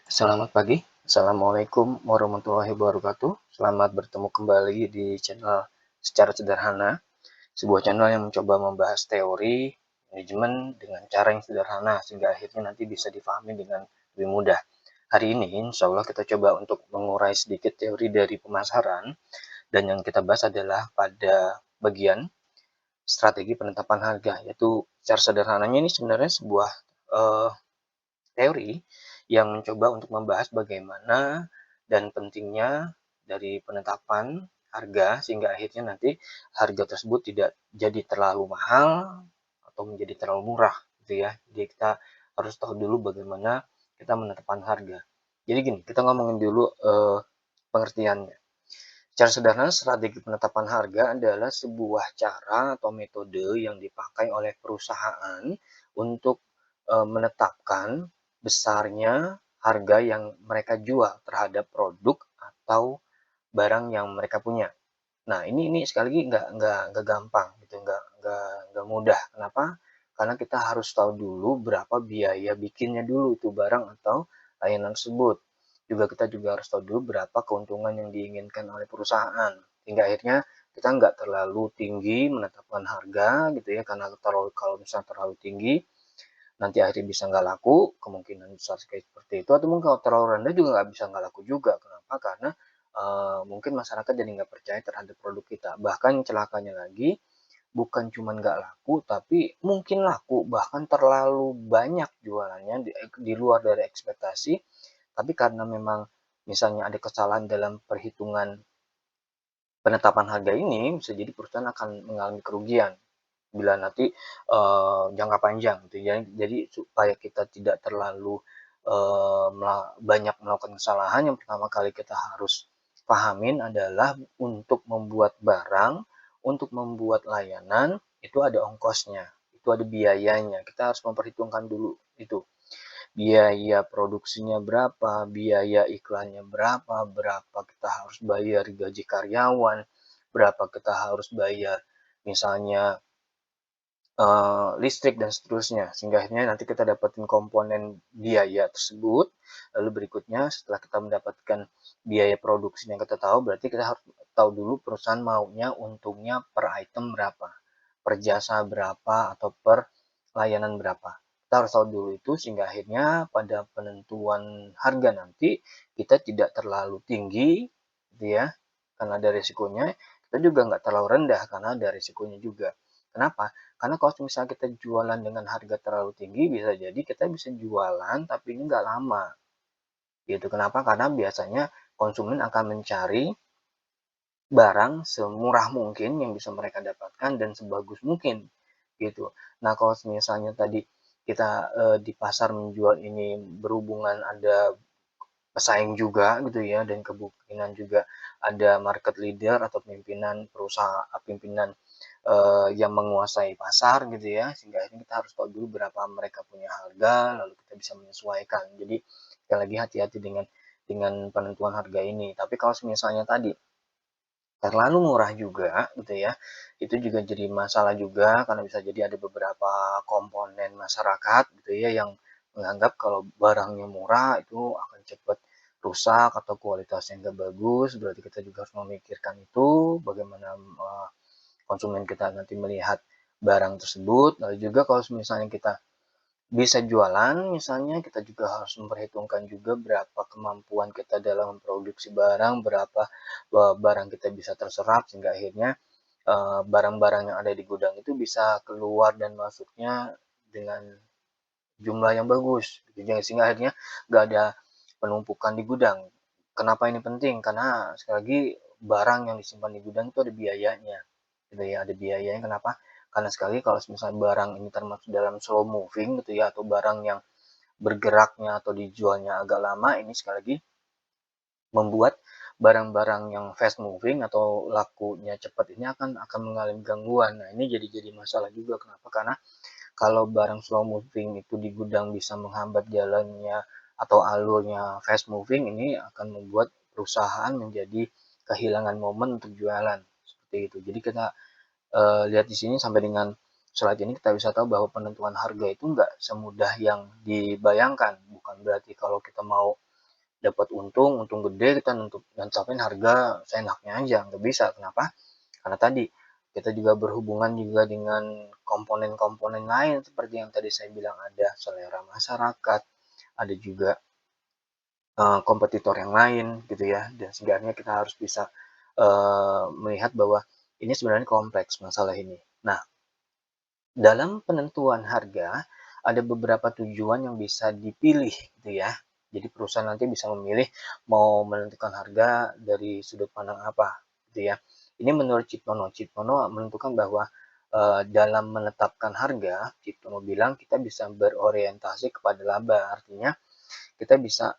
Selamat pagi, Assalamualaikum warahmatullahi wabarakatuh. Selamat bertemu kembali di channel Secara Sederhana, sebuah channel yang mencoba membahas teori manajemen dengan cara yang sederhana sehingga akhirnya nanti bisa difahami dengan lebih mudah. Hari ini insya Allah kita coba untuk mengurai sedikit teori dari pemasaran, dan yang kita bahas adalah pada bagian strategi penetapan harga, yaitu secara sederhananya ini sebenarnya sebuah eh, teori yang mencoba untuk membahas bagaimana dan pentingnya dari penetapan harga sehingga akhirnya nanti harga tersebut tidak jadi terlalu mahal atau menjadi terlalu murah gitu ya. Jadi kita harus tahu dulu bagaimana kita menetapkan harga. Jadi gini, kita ngomongin dulu pengertiannya. Secara sederhana, strategi penetapan harga adalah sebuah cara atau metode yang dipakai oleh perusahaan untuk menetapkan besarnya harga yang mereka jual terhadap produk atau barang yang mereka punya. Nah, ini sekali lagi nggak gampang gitu, nggak mudah. Kenapa? Karena kita harus tahu dulu berapa biaya bikinnya dulu itu barang atau layanan tersebut. Kita juga harus tahu dulu berapa keuntungan yang diinginkan oleh perusahaan. Hingga akhirnya kita nggak terlalu tinggi menetapkan harga gitu ya, karena kalau misalnya terlalu tinggi nanti akhirnya bisa nggak laku, kemungkinan besar kayak seperti itu, atau mungkin kalau terlalu rendah juga nggak laku juga. Kenapa? Karena mungkin masyarakat jadi nggak percaya terhadap produk kita. Bahkan celakanya lagi, bukan cuma nggak laku, tapi mungkin laku, bahkan terlalu banyak jualannya di luar dari ekspektasi, tapi karena memang misalnya ada kesalahan dalam perhitungan penetapan harga ini, bisa jadi perusahaan akan mengalami kerugian bila nanti jangka panjang gitu ya. Jadi supaya kita tidak terlalu banyak melakukan kesalahan, yang pertama kali kita harus pahamin adalah untuk membuat barang, untuk membuat layanan itu ada ongkosnya, itu ada biayanya. Kita harus memperhitungkan dulu itu. Biaya produksinya berapa, biaya iklannya berapa, berapa kita harus bayar gaji karyawan, berapa kita harus bayar misalnya listrik dan seterusnya, sehingga akhirnya nanti kita dapetin komponen biaya tersebut. Lalu berikutnya setelah kita mendapatkan biaya produksi yang kita tahu, berarti kita harus tahu dulu perusahaan maunya untungnya per item berapa, per jasa berapa, atau per layanan berapa. Kita harus tahu dulu itu sehingga akhirnya pada penentuan harga nanti kita tidak terlalu tinggi gitu ya, karena ada risikonya, kita juga nggak terlalu rendah karena ada risikonya juga. Kenapa? Karena kalau misalnya kita jualan dengan harga terlalu tinggi, bisa jadi kita bisa jualan tapi ini nggak lama. Gitu. Kenapa? Karena biasanya konsumen akan mencari barang semurah mungkin yang bisa mereka dapatkan dan sebagus mungkin. Gitu. Nah, kalau misalnya tadi kita di pasar menjual ini berhubungan ada pesaing juga gitu ya, dan kemungkinan juga ada market leader atau pimpinan perusahaan, pimpinan yang menguasai pasar gitu ya, sehingga akhirnya kita harus tahu dulu berapa mereka punya harga, lalu kita bisa menyesuaikan. Jadi sekali lagi hati-hati dengan penentuan harga ini. Tapi kalau misalnya tadi terlalu murah juga gitu ya, itu juga jadi masalah juga karena bisa jadi ada beberapa komponen masyarakat gitu ya yang menganggap kalau barangnya murah itu akan cepat rusak atau kualitasnya nggak bagus. Berarti kita juga harus memikirkan itu, bagaimana konsumen kita nanti melihat barang tersebut. Lalu juga kalau misalnya kita bisa jualan, misalnya kita juga harus memperhitungkan juga berapa kemampuan kita dalam memproduksi barang, berapa barang kita bisa terserap sehingga akhirnya barang-barang yang ada di gudang itu bisa keluar dan masuknya dengan jumlah yang bagus, sehingga akhirnya nggak ada penumpukan di gudang. Kenapa ini penting? Karena sekali lagi barang yang disimpan di gudang itu ada biayanya, gitu ya, ada biayanya. Kenapa? Karena sekali kalau misalnya barang ini termasuk dalam slow moving gitu ya, atau barang yang bergeraknya atau dijualnya agak lama, ini sekali lagi membuat barang-barang yang fast moving atau lakunya cepat ini akan mengalami gangguan. Nah, ini jadi masalah juga. Kenapa? Karena kalau barang slow moving itu di gudang bisa menghambat jalannya atau alurnya fast moving, ini akan membuat perusahaan menjadi kehilangan momen untuk jualan seperti itu. Jadi kita lihat di sini sampai dengan slide ini kita bisa tahu bahwa penentuan harga itu nggak semudah yang dibayangkan. Bukan berarti kalau kita mau dapat untung gede kita netapin harga seenaknya aja, nggak bisa. Kenapa? Karena tadi kita juga berhubungan juga dengan komponen-komponen lain seperti yang tadi saya bilang, ada selera masyarakat, ada juga kompetitor yang lain gitu ya, dan sehingga kita harus bisa melihat bahwa ini sebenarnya kompleks masalah ini. Nah, dalam penentuan harga, ada beberapa tujuan yang bisa dipilih gitu ya. Jadi perusahaan nanti bisa memilih mau menentukan harga dari sudut pandang apa gitu ya. Ini menurut Ciptono. Ciptono menentukan bahwa dalam menetapkan harga, Ciptono bilang kita bisa berorientasi kepada laba. Artinya kita bisa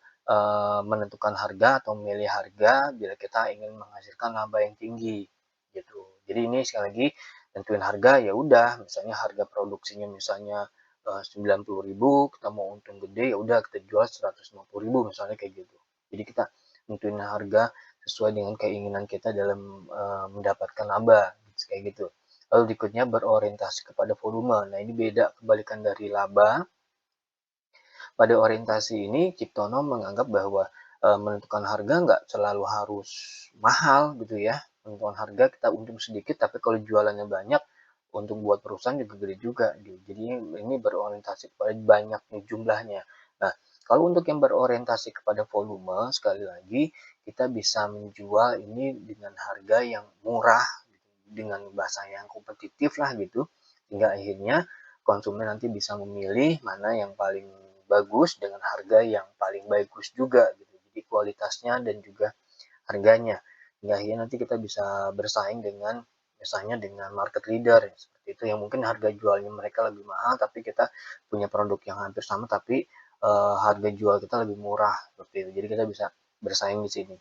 menentukan harga atau memilih harga bila kita ingin menghasilkan laba yang tinggi gitu. Jadi ini sekali lagi tentuin harga, ya udah misalnya harga produksinya misalnya 90.000, kita mau untung gede ya udah kita jual 150.000 misalnya kayak gitu. Jadi kita tentuin harga sesuai dengan keinginan kita dalam mendapatkan laba kayak gitu. Lalu berikutnya berorientasi kepada volume. Nah, ini beda kebalikan dari laba. Pada orientasi ini, Ciptono menganggap bahwa menentukan harga nggak selalu harus mahal gitu ya. Menentukan harga kita untung sedikit, tapi kalau jualannya banyak, untung buat perusahaan juga gede juga gitu. Jadi ini berorientasi kepada banyaknya jumlahnya. Nah, kalau untuk yang berorientasi kepada volume, sekali lagi kita bisa menjual ini dengan harga yang murah, gitu, dengan bahasa yang kompetitif lah gitu, hingga akhirnya konsumen nanti bisa memilih mana yang paling bagus dengan harga yang paling bagus juga gitu. Jadi kualitasnya dan juga harganya. Hingga akhirnya nanti kita bisa bersaing dengan misalnya dengan market leader seperti itu, yang mungkin harga jualnya mereka lebih mahal tapi kita punya produk yang hampir sama tapi harga jual kita lebih murah seperti itu. Jadi kita bisa bersaing di sini.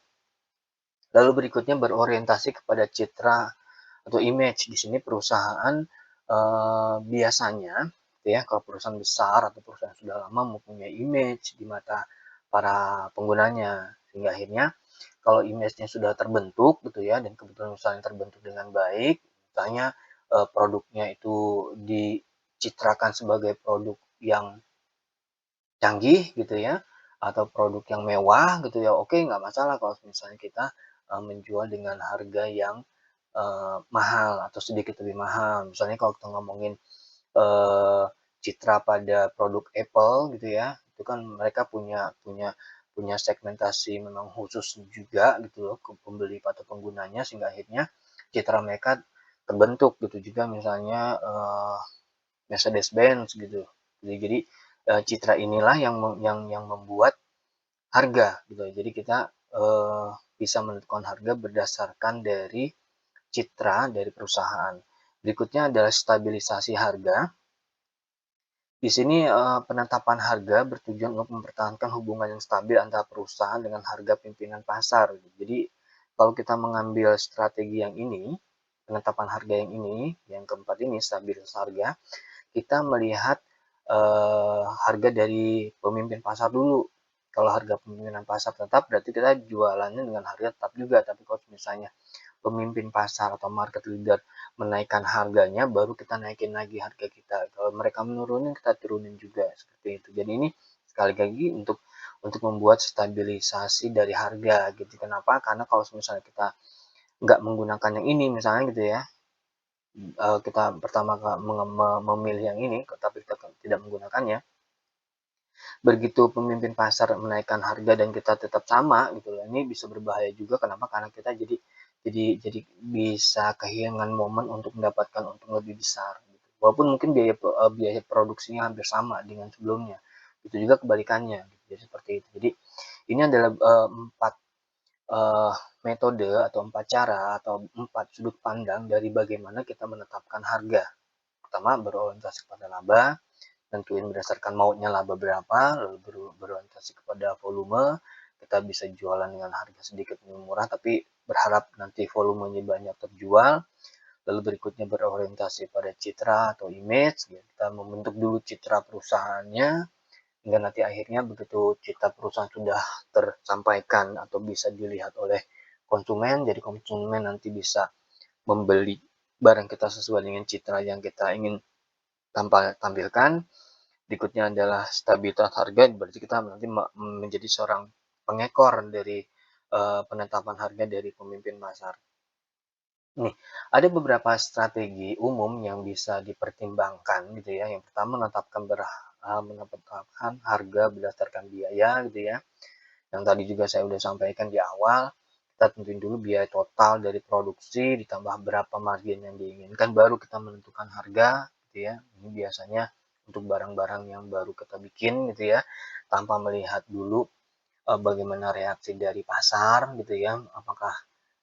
Lalu berikutnya berorientasi kepada citra atau image. Di sini perusahaan biasanya ya, kalau perusahaan besar atau perusahaan sudah lama mempunyai image di mata para penggunanya, sehingga akhirnya kalau image-nya sudah terbentuk gitu ya, dan kebetulan misalnya terbentuk dengan baik, misalnya produknya itu dicitrakan sebagai produk yang canggih gitu ya, atau produk yang mewah gitu ya, oke, nggak masalah kalau misalnya kita menjual dengan harga yang mahal atau sedikit lebih mahal. Misalnya kalau kita ngomongin eee, citra pada produk Apple gitu ya, itu kan mereka punya punya punya segmentasi memang khusus juga gitu loh ke pembeli atau penggunanya, sehingga akhirnya citra mereka terbentuk gitu. Juga misalnya Mercedes-Benz gitu. Jadi citra inilah yang membuat harga gitu. Jadi kita bisa menentukan harga berdasarkan dari citra dari perusahaan. Berikutnya adalah stabilisasi harga. Di sini penetapan harga bertujuan untuk mempertahankan hubungan yang stabil antara perusahaan dengan harga pimpinan pasar. Jadi kalau kita mengambil strategi yang ini, penetapan harga yang ini, yang keempat ini stabilitas harga, kita melihat harga dari pemimpin pasar dulu. Kalau harga pemimpinan pasar tetap berarti kita jualannya dengan harga tetap juga. Tapi kalau misalnya pemimpin pasar atau market leader menaikkan harganya, baru kita naikin lagi harga kita. Kalau mereka menurunin, kita turunin juga seperti itu. Jadi ini sekali lagi untuk membuat stabilisasi dari harga gitu. Kenapa? Karena kalau misalnya kita nggak menggunakan yang ini misalnya gitu ya, kita pertama memilih yang ini, tapi kita tidak menggunakannya, begitu pemimpin pasar menaikkan harga dan kita tetap sama gitu loh, ini bisa berbahaya juga. Kenapa? Karena kita jadi bisa kehilangan momen untuk mendapatkan untung lebih besar gitu. Walaupun mungkin biaya produksinya hampir sama dengan sebelumnya, itu juga kebalikannya gitu. Jadi seperti itu. Jadi ini adalah 4 metode atau 4 cara atau 4 sudut pandang dari bagaimana kita menetapkan harga. Pertama, berorientasi pada laba, tentuin berdasarkan maunya laba berapa, lalu berorientasi kepada volume, kita bisa jualan dengan harga sedikit lebih murah tapi berharap nanti volumenya banyak terjual. Lalu berikutnya berorientasi pada citra atau image, ya, kita membentuk dulu citra perusahaannya, hingga nanti akhirnya begitu citra perusahaan sudah tersampaikan atau bisa dilihat oleh konsumen, jadi konsumen nanti bisa membeli barang kita sesuai dengan citra yang kita ingin tampilkan. Berikutnya adalah stabilitas harga, berarti kita nanti menjadi seorang pengekor dari penetapan harga dari pemimpin pasar. Nih, ada beberapa strategi umum yang bisa dipertimbangkan gitu ya. Yang pertama menetapkan harga berdasarkan biaya gitu ya. Yang tadi juga saya udah sampaikan di awal, kita tentuin dulu biaya total dari produksi ditambah berapa margin yang diinginkan, baru kita menentukan harga gitu ya. Ini biasanya untuk barang-barang yang baru kita bikin gitu ya, tanpa melihat dulu bagaimana reaksi dari pasar gitu ya, apakah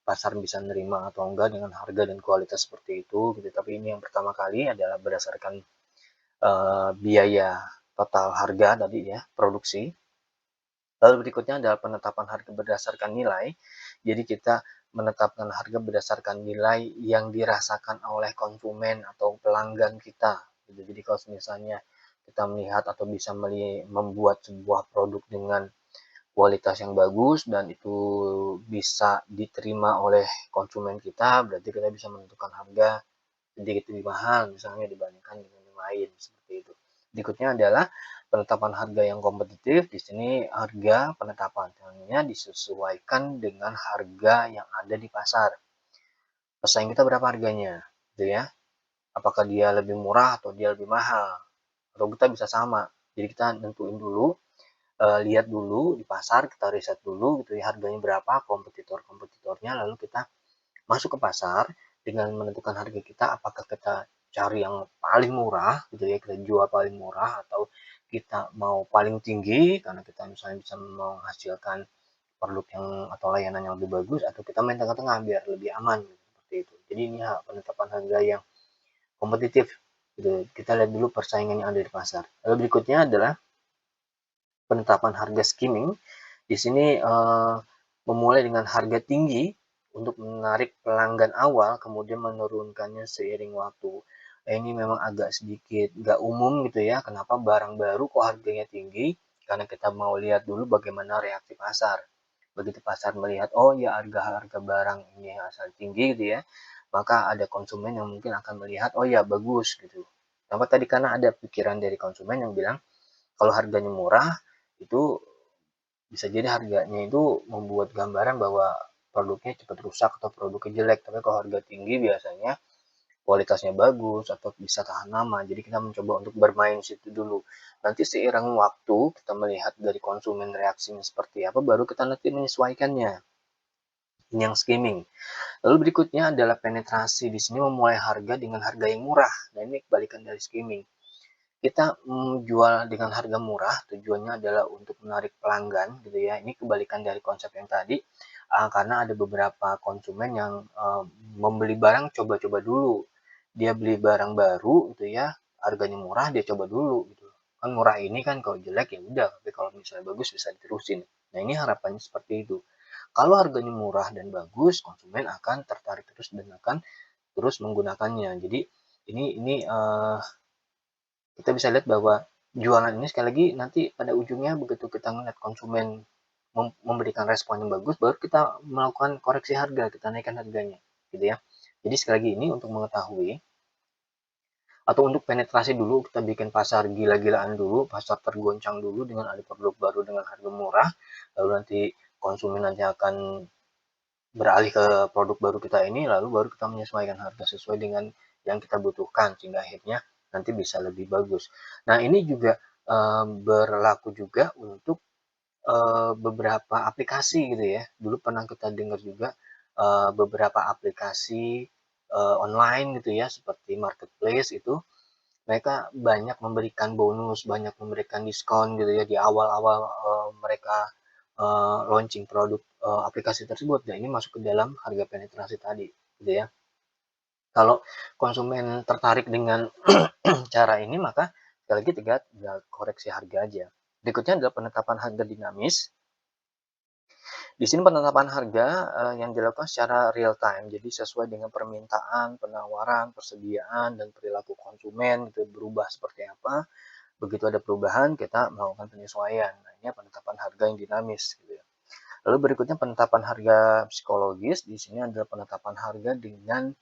pasar bisa nerima atau enggak dengan harga dan kualitas seperti itu gitu. Tapi ini yang pertama kali adalah berdasarkan biaya total harga tadi ya, produksi. Lalu berikutnya adalah penetapan harga berdasarkan nilai. Jadi kita menetapkan harga berdasarkan nilai yang dirasakan oleh konsumen atau pelanggan kita. Gitu. Jadi kalau misalnya kita melihat atau bisa membuat sebuah produk dengan kualitas yang bagus dan itu bisa diterima oleh konsumen kita, berarti kita bisa menentukan harga sedikit lebih mahal misalnya dibandingkan dengan yang lain seperti itu. Berikutnya adalah penetapan harga yang kompetitif. Di sini harga penetapannya disesuaikan dengan harga yang ada di pasar. Pesaing kita berapa harganya, gitu ya? Apakah dia lebih murah atau dia lebih mahal? Atau kita bisa sama. Jadi kita nentuin dulu, lihat dulu di pasar, kita riset dulu gitu ya harganya berapa, kompetitor-kompetitornya, lalu kita masuk ke pasar dengan menentukan harga kita, apakah kita cari yang paling murah gitu ya, kita jual paling murah atau kita mau paling tinggi karena kita misalnya bisa menghasilkan produk yang atau layanan yang lebih bagus, atau kita main tengah-tengah biar lebih aman gitu, seperti itu. Jadi ini penetapan harga yang kompetitif gitu. Kita lihat dulu persaingan yang ada di pasar. Lalu berikutnya adalah penetapan harga skimming. Di sini memulai dengan harga tinggi untuk menarik pelanggan awal, kemudian menurunkannya seiring waktu. Ini memang agak sedikit nggak umum gitu ya. Kenapa barang baru kok harganya tinggi? Karena kita mau lihat dulu bagaimana reaksi pasar. Begitu pasar melihat, oh ya harga-harga barang ini asal tinggi gitu ya, maka ada konsumen yang mungkin akan melihat, oh ya bagus gitu. Kenapa tadi? Karena ada pikiran dari konsumen yang bilang, kalau harganya murah, itu bisa jadi harganya itu membuat gambaran bahwa produknya cepat rusak atau produknya jelek. Tapi kalau harga tinggi biasanya kualitasnya bagus atau bisa tahan lama. Jadi kita mencoba untuk bermain situ dulu. Nanti seiring waktu kita melihat dari konsumen reaksinya seperti apa, baru kita nanti menyesuaikannya. Ini yang skimming. Lalu berikutnya adalah penetrasi. Di sini memulai harga dengan harga yang murah. Nah ini kebalikan dari skimming. Kita jual dengan harga murah, tujuannya adalah untuk menarik pelanggan gitu ya. Ini kebalikan dari konsep yang tadi, karena ada beberapa konsumen yang membeli barang coba-coba dulu. Dia beli barang baru gitu ya, harganya murah dia coba dulu gitu. Kan murah ini kan kalau jelek ya udah, tapi kalau misalnya bagus bisa diterusin. Nah ini harapannya seperti itu. Kalau harganya murah dan bagus, konsumen akan tertarik terus dan akan terus menggunakannya. Jadi ini kita bisa lihat bahwa jualan ini sekali lagi nanti pada ujungnya begitu kita melihat konsumen memberikan respon yang bagus, baru kita melakukan koreksi harga, kita naikkan harganya, gitu ya. Jadi sekali lagi ini untuk mengetahui atau untuk penetrasi dulu, kita bikin pasar gila-gilaan dulu, pasar tergoncang dulu dengan ada produk baru dengan harga murah, lalu nanti konsumen nanti akan beralih ke produk baru kita ini, lalu baru kita menyesuaikan harga sesuai dengan yang kita butuhkan, sehingga akhirnya nanti bisa lebih bagus. Nah ini juga berlaku juga untuk beberapa aplikasi gitu ya. Dulu pernah kita dengar juga beberapa aplikasi online gitu ya, seperti marketplace itu mereka banyak memberikan bonus, banyak memberikan diskon gitu ya di awal-awal mereka launching produk aplikasi tersebut. Dan ini masuk ke dalam harga penetrasi tadi, gitu ya. Kalau konsumen tertarik dengan cara ini, maka sekali lagi tinggal koreksi harga aja. Berikutnya adalah penetapan harga dinamis. Di sini penetapan harga yang dilakukan secara real time, jadi sesuai dengan permintaan, penawaran, persediaan, dan perilaku konsumen itu berubah seperti apa. Begitu ada perubahan, kita melakukan penyesuaian. Nah, ini penetapan harga yang dinamis. Gitu ya. Lalu berikutnya penetapan harga psikologis. Di sini adalah penetapan harga dengan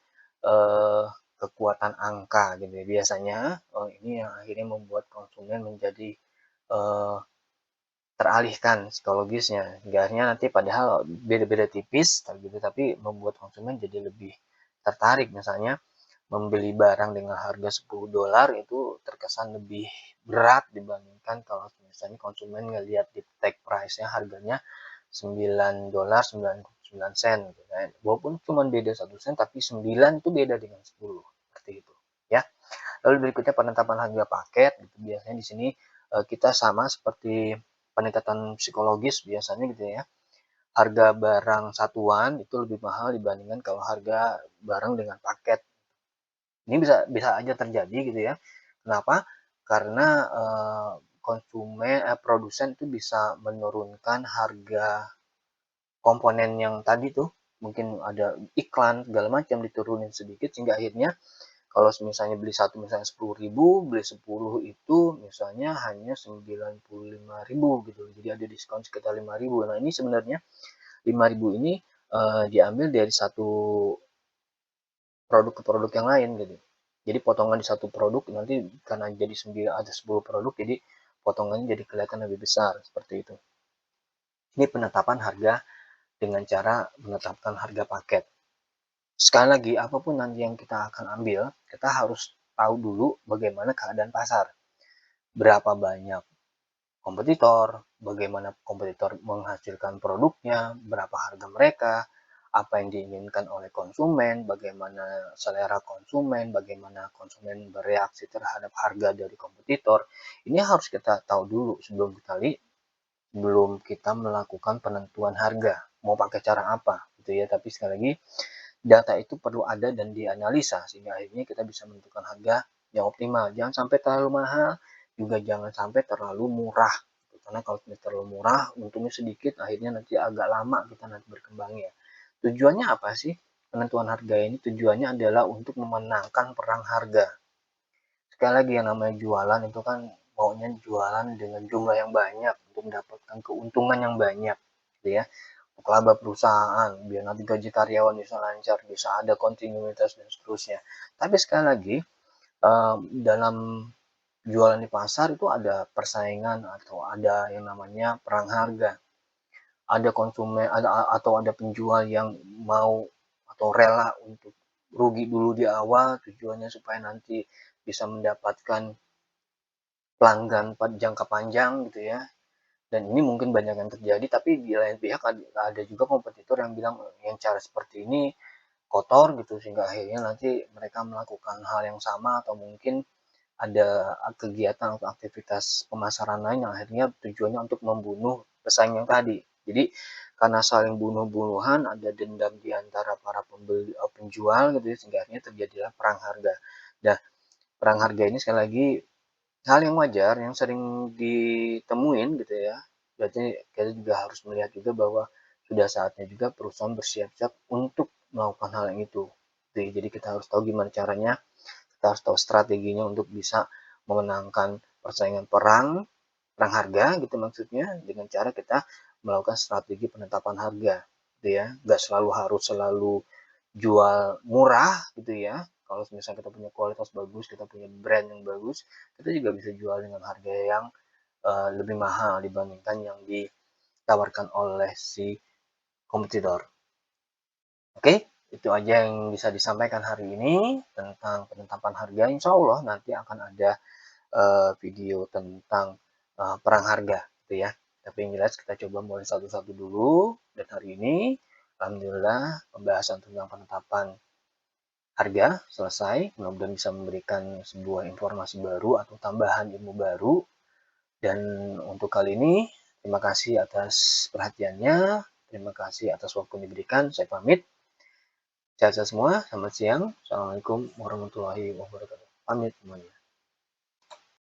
eh, kekuatan angka. Gitu ya. Biasanya ini yang akhirnya membuat konsumen menjadi teralihkan psikologisnya, hingga akhirnya nanti padahal beda-beda tipis gitu, tapi membuat konsumen jadi lebih tertarik. Misalnya membeli barang dengan harga $10 itu terkesan lebih berat dibandingkan kalau misalnya konsumen ngelihat di tag price-nya harganya $9.99 gitu kan. Walaupun cuma beda 1 sen, tapi 9 itu beda dengan 10, seperti itu ya. Lalu berikutnya penetapan harga paket gitu. Biasanya di sini kita sama seperti pendekatan psikologis biasanya gitu ya. Harga barang satuan itu lebih mahal dibandingkan kalau harga barang dengan paket. Ini bisa bisa aja terjadi gitu ya. Kenapa? Karena produsen itu bisa menurunkan harga komponen yang tadi tuh, mungkin ada iklan segala macam diturunin sedikit sehingga akhirnya kalau misalnya beli satu misalnya 10.000, beli 10 itu misalnya hanya 95.000 gitu. Jadi ada diskon sekitar 5.000. Nah, ini sebenarnya 5.000 ini diambil dari satu produk ke produk yang lain gitu. Jadi potongan di satu produk nanti karena jadi 9 ada 10 produk, jadi potongannya jadi kelihatan lebih besar seperti itu. Ini penetapan harga dengan cara menetapkan harga paket. Sekali lagi, apapun nanti yang kita akan ambil, kita harus tahu dulu bagaimana keadaan pasar. Berapa banyak kompetitor, bagaimana kompetitor menghasilkan produknya, berapa harga mereka, apa yang diinginkan oleh konsumen, bagaimana selera konsumen, bagaimana konsumen bereaksi terhadap harga dari kompetitor. Ini harus kita tahu dulu sebelum kita melakukan penentuan harga. Mau pakai cara apa gitu ya. Tapi sekali lagi data itu perlu ada dan dianalisa sehingga akhirnya kita bisa menentukan harga yang optimal. Jangan sampai terlalu mahal, juga jangan sampai terlalu murah. Karena kalau terlalu murah, untungnya sedikit, akhirnya nanti agak lama kita nanti berkembangnya. Tujuannya apa sih? Penentuan harga ini tujuannya adalah untuk memenangkan perang harga. Sekali lagi yang namanya jualan itu kan maunya jualan dengan jumlah yang banyak untuk mendapatkan keuntungan yang banyak, gitu ya. Untuk laba perusahaan, biar nanti gaji karyawan bisa lancar, bisa ada kontinuitas dan seterusnya. Tapi sekali lagi dalam jualan di pasar itu ada persaingan atau ada yang namanya perang harga. Ada konsumen atau ada penjual yang mau atau rela untuk rugi dulu di awal tujuannya supaya nanti bisa mendapatkan pelanggan jangka panjang gitu ya. Dan ini mungkin banyak yang terjadi, tapi di lain pihak ada juga kompetitor yang bilang yang cara seperti ini kotor gitu sehingga akhirnya nanti mereka melakukan hal yang sama atau mungkin ada kegiatan atau aktivitas pemasaran lain yang akhirnya tujuannya untuk membunuh pesaing yang tadi. Jadi karena saling bunuh-bunuhan, ada dendam di antara para penjual gitu ya, sehingga akhirnya terjadilah perang harga. Nah, perang harga ini sekali lagi hal yang wajar yang sering ditemuin gitu ya. Berarti kita juga harus melihat juga bahwa sudah saatnya juga perusahaan bersiap-siap untuk melakukan hal yang itu. Jadi kita harus tahu gimana caranya, kita harus tahu strateginya untuk bisa memenangkan persaingan perang harga gitu maksudnya, dengan cara kita melakukan strategi penetapan harga gitu ya. Nggak selalu jual murah gitu ya. Kalau misalnya kita punya kualitas bagus, kita punya brand yang bagus, kita juga bisa jual dengan harga yang lebih mahal dibandingkan yang ditawarkan oleh si kompetitor. Oke, itu aja yang bisa disampaikan hari ini tentang penetapan harga. Insya Allah nanti akan ada video tentang perang harga gitu ya. Tapi yang jelas kita coba mulai satu-satu dulu. Dan hari ini, alhamdulillah pembahasan tentang penetapan harga selesai. Mudah-mudahan bisa memberikan sebuah informasi baru atau tambahan ilmu baru. Dan untuk kali ini, terima kasih atas perhatiannya. Terima kasih atas waktu yang diberikan. Saya pamit. Sehat-sehat semua. Selamat siang. Assalamualaikum warahmatullahi wabarakatuh. Pamit semuanya.